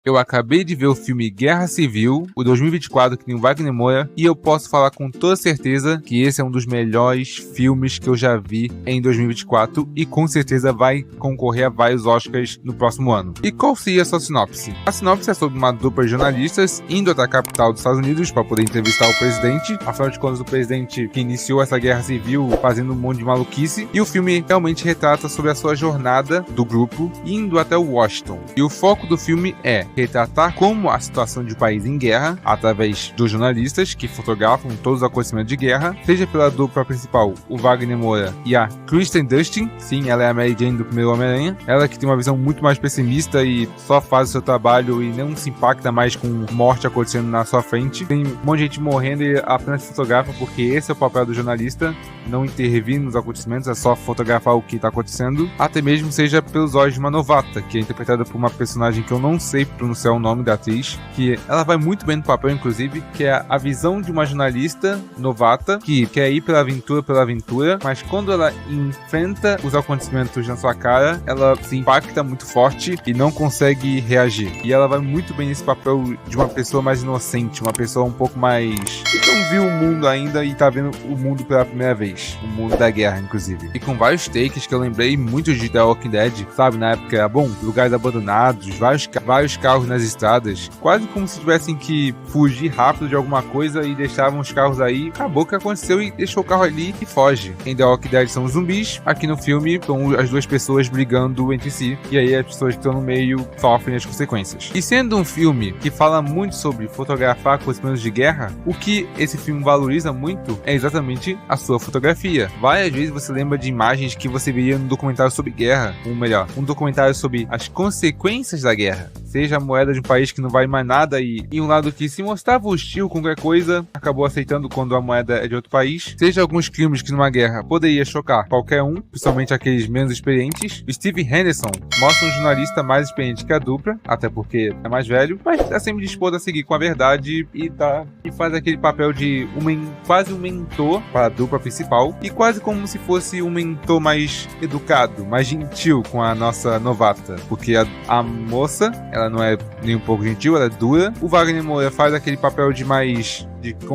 Eu acabei de ver o filme Guerra Civil, o 2024, que tem o Wagner Moura, e eu posso falar com toda certeza que esse é um dos melhores filmes que eu já vi em 2024 e com certeza vai concorrer a vários Oscars no próximo ano. E qual seria a sua sinopse? A sinopse é sobre uma dupla de jornalistas indo até a capital dos Estados Unidos para poder entrevistar o presidente. Afinal de contas, o presidente que iniciou essa guerra civil fazendo um monte de maluquice. E o filme realmente retrata sobre a sua jornada do grupo indo até Washington. E o foco do filme é retratar como a situação de um país em guerra, através dos jornalistas que fotografam todos os acontecimentos de guerra, seja pela dupla principal, o Wagner Moura e a Kristen Dustin. Sim, ela é a Mary Jane do primeiro Homem-Aranha. Ela que tem uma visão muito mais pessimista e só faz o seu trabalho e não se impacta mais com morte acontecendo na sua frente. Tem um monte de gente morrendo e apenas fotografa, porque esse é o papel do jornalista, não intervir nos acontecimentos, é só fotografar o que está acontecendo. Até mesmo seja pelos olhos de uma novata, que é interpretada por uma personagem que eu não sei pronunciar o nome da atriz, que ela vai muito bem no papel, inclusive, que é a visão de uma jornalista novata que quer ir pela aventura, mas quando ela enfrenta os acontecimentos na sua cara, ela se impacta muito forte e não consegue reagir. E ela vai muito bem nesse papel de uma pessoa mais inocente, uma pessoa um pouco mais... que não viu o mundo ainda e tá vendo o mundo pela primeira vez. O mundo da guerra, inclusive. E com vários takes que eu lembrei muito de The Walking Dead, sabe? Na época era bom, lugares abandonados, vários carros nas estradas, quase como se tivessem que fugir rápido de alguma coisa e deixavam os carros aí. Acabou o que aconteceu e deixou o carro ali e foge. Em The Walking Dead são os zumbis, aqui no filme são as duas pessoas brigando entre si, e aí as pessoas que estão no meio sofrem as consequências. E sendo um filme que fala muito sobre fotografar acontecimentos de guerra, o que esse filme valoriza muito é exatamente a sua fotografia. Várias vezes você lembra de imagens que você veria no documentário sobre guerra, ou melhor, um documentário sobre as consequências da guerra. Seja a moeda de um país que não vale mais nada e um lado que se mostrava hostil com qualquer coisa, acabou aceitando quando a moeda é de outro país. Seja alguns crimes que numa guerra poderia chocar qualquer um, principalmente aqueles menos experientes. Steve Henderson mostra um jornalista mais experiente que a dupla, até porque é mais velho, mas está sempre disposto a seguir com a verdade e faz aquele papel de quase um mentor para a dupla principal e quase como se fosse um mentor mais educado, mais gentil com a nossa novata, porque a moça, ela não é nem um pouco gentil, ela é dura. O Wagner Moura faz aquele papel de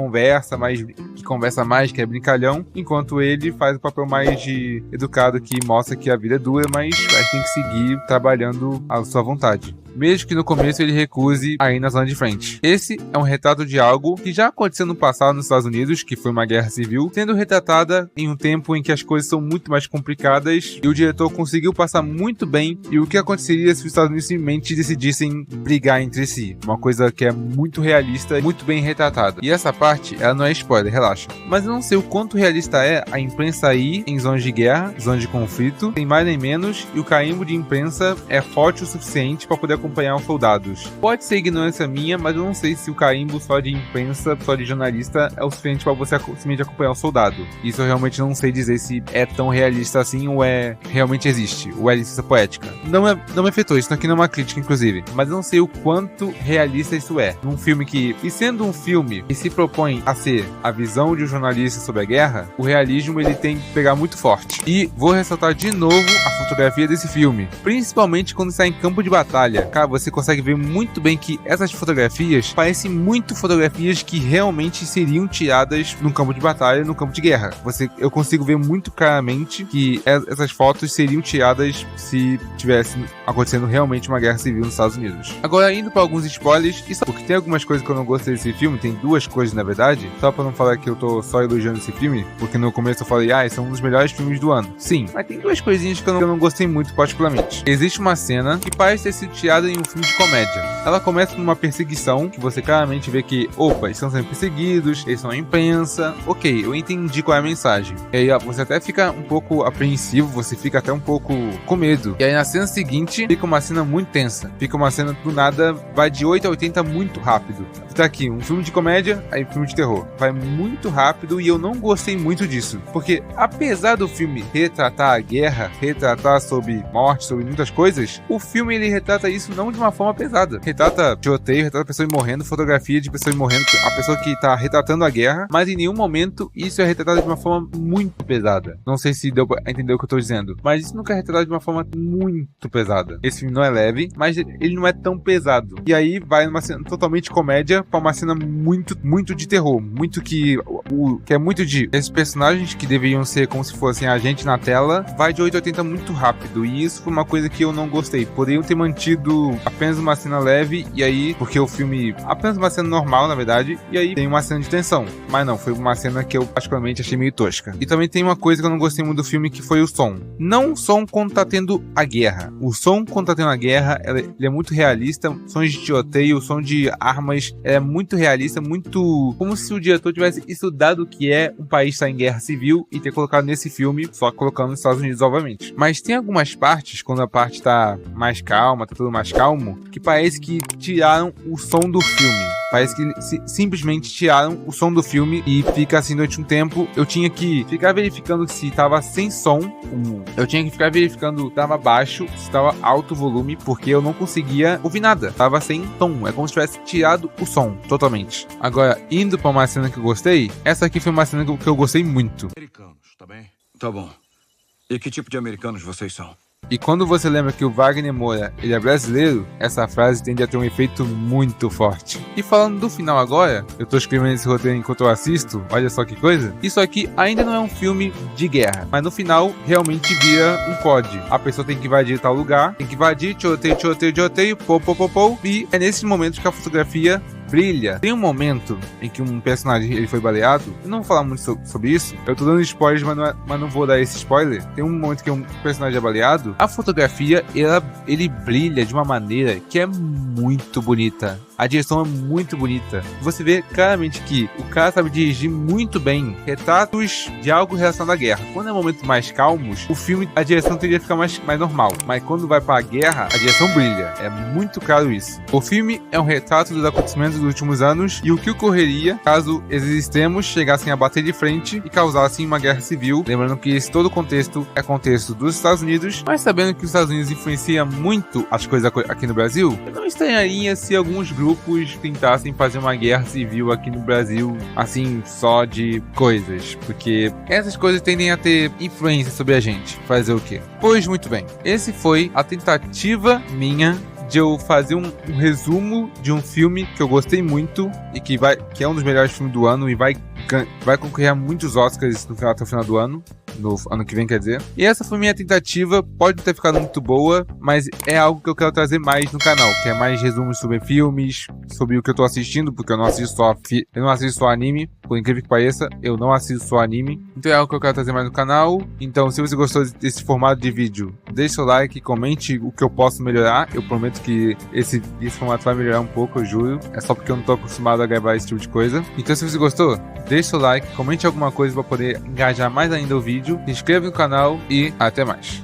conversa mais, que é brincalhão, enquanto ele faz o papel mais de educado, que mostra que a vida é dura, mas tem que seguir trabalhando à sua vontade, mesmo que no começo ele recuse a ir na zona de frente. Esse é um retrato de algo que já aconteceu no passado nos Estados Unidos, que foi uma guerra civil, sendo retratada em um tempo em que as coisas são muito mais complicadas, e o diretor conseguiu passar muito bem e o que aconteceria se os Estados Unidos simplesmente decidissem brigar entre si. Uma coisa que é muito realista, muito bem retratada. E essa parte, ela não é spoiler, relaxa. Mas eu não sei o quanto realista é a imprensa ir em zonas de guerra, zonas de conflito, tem mais nem menos, e o carimbo de imprensa é forte o suficiente para poder acompanhar os soldados. Pode ser ignorância minha, mas eu não sei se o carimbo só de imprensa, só de jornalista, é o suficiente para você simplesmente acompanhar o soldado. Isso eu realmente não sei dizer se é tão realista assim ou realmente existe, ou é licença poética. Não me afetou, isso aqui não é uma crítica, inclusive, mas eu não sei o quanto realista isso é. Num filme e sendo um filme que se propõe a ser a visão de um jornalista sobre a guerra, o realismo ele tem que pegar muito forte. E vou ressaltar de novo a fotografia desse filme, principalmente quando está em campo de batalha. Cara, você consegue ver muito bem que essas fotografias parecem muito fotografias que realmente seriam tiradas no campo de batalha, no campo de guerra. Eu consigo ver muito claramente que essas fotos seriam tiradas se tivesse acontecendo realmente uma guerra civil nos Estados Unidos. Agora, indo para alguns spoilers, porque tem algumas coisas que eu não gostei desse filme, tem duas coisas na verdade, só para não falar que eu tô só elogiando esse filme, porque no começo eu falei, esse é um dos melhores filmes do ano. Sim, mas tem duas coisinhas que eu não gostei muito particularmente. Existe uma cena que parece ter sido tirada em um filme de comédia. Ela começa numa perseguição, que você claramente vê que, eles estão sendo perseguidos, eles são a imprensa, ok, eu entendi qual é a mensagem. E aí você até fica um pouco apreensivo, você fica até um pouco com medo. E aí na cena seguinte, fica uma cena muito tensa. Fica uma cena do nada, vai de 8 a 80 muito rápido. tá aqui, um filme de comédia, aí filme de terror. Vai muito rápido e eu não gostei muito disso. Porque apesar do filme retratar a guerra, retratar sobre morte, sobre muitas coisas, o filme ele retrata isso não de uma forma pesada. Retrata tiroteio, retrata pessoas morrendo, fotografia de pessoas morrendo, a pessoa que tá retratando a guerra, mas em nenhum momento isso é retratado de uma forma muito pesada. Não sei se deu pra entender o que eu tô dizendo, mas isso nunca é retratado de uma forma muito pesada. Esse filme não é leve, mas ele não é tão pesado. E aí vai numa cena totalmente comédia pra uma cena muito de terror. Muito que é muito de esses personagens que deveriam ser como se fossem a gente na tela, vai de 880 muito rápido. E isso foi uma coisa que eu não gostei. Poderiam ter mantido apenas uma cena leve, e aí, porque o filme, apenas uma cena normal, na verdade, e aí tem uma cena de tensão. Mas não, foi uma cena que eu particularmente achei meio tosca. E também tem uma coisa que eu não gostei muito do filme, que foi o som. Não o som quando tá tendo a guerra. O som quando tá tendo a guerra, ele é muito realista. Sons de tiroteio, o som de armas é muito realista, muito como se o diretor tivesse estudado o que é um país estar em guerra civil e ter colocado nesse filme, só colocando nos Estados Unidos, obviamente. Mas tem algumas partes, quando a parte tá mais calma, tá tudo mais calmo, que parece que tiraram o som do filme. Parece que simplesmente tiraram o som do filme e fica assim durante um tempo. Eu tinha que ficar verificando se tava sem som. Eu tinha que ficar verificando se tava baixo, se tava alto o volume, porque eu não conseguia ouvir nada. Tava sem tom. É como se tivesse tirado o som totalmente. Agora, indo pra uma cena que eu gostei, essa aqui foi uma cena que eu gostei muito. Americanos, tá bem? Tá bom. E que tipo de americanos vocês são? E quando você lembra que o Wagner Moura, ele é brasileiro, essa frase tende a ter um efeito muito forte. E falando do final agora, eu tô escrevendo esse roteiro enquanto eu assisto, olha só que coisa. Isso aqui ainda não é um filme de guerra, mas no final realmente vira um COD. A pessoa tem que invadir tal lugar, tem que invadir, tiroteio, pô, e é nesses momentos que a fotografia brilha. Tem um momento em que um personagem ele foi baleado. Eu não vou falar muito sobre isso. Eu tô dando spoilers, mas não vou dar esse spoiler. Tem um momento que um personagem é baleado. A fotografia, ele brilha de uma maneira que é muito bonita. A direção é muito bonita. Você vê claramente que o cara sabe dirigir muito bem retratos de algo relacionado à guerra. Quando é momentos mais calmos, o filme, a direção teria que ficar mais normal. Mas quando vai pra guerra, a direção brilha. É muito claro isso. O filme é um retrato dos acontecimentos dos últimos anos e o que ocorreria caso esses extremos chegassem a bater de frente e causassem uma guerra civil. Lembrando que esse todo contexto é contexto dos Estados Unidos, mas sabendo que os Estados Unidos influencia muito as coisas aqui no Brasil, eu não estranharia se alguns grupos tentassem fazer uma guerra civil aqui no Brasil, assim, só de coisas, porque essas coisas tendem a ter influência sobre a gente. Fazer o quê? Pois muito bem, esse foi a tentativa minha de eu fazer um resumo de um filme que eu gostei muito e que é um dos melhores filmes do ano e vai concorrer a muitos Oscars até o final do ano. No ano que vem, quer dizer. E essa foi minha tentativa. Pode ter ficado muito boa, mas é algo que eu quero trazer mais no canal, que é mais resumos sobre filmes, sobre o que eu tô assistindo, porque eu não assisto só anime, por incrível que pareça, eu não assisto só anime. Então é algo que eu quero trazer mais no canal. Então, se você gostou desse formato de vídeo, deixa o like, comente o que eu posso melhorar. Eu prometo que esse formato vai melhorar um pouco, eu juro. É só porque eu não tô acostumado a gravar esse tipo de coisa. Então, se você gostou, deixa o like, comente alguma coisa para poder engajar mais ainda o vídeo. Se inscreva no canal e até mais.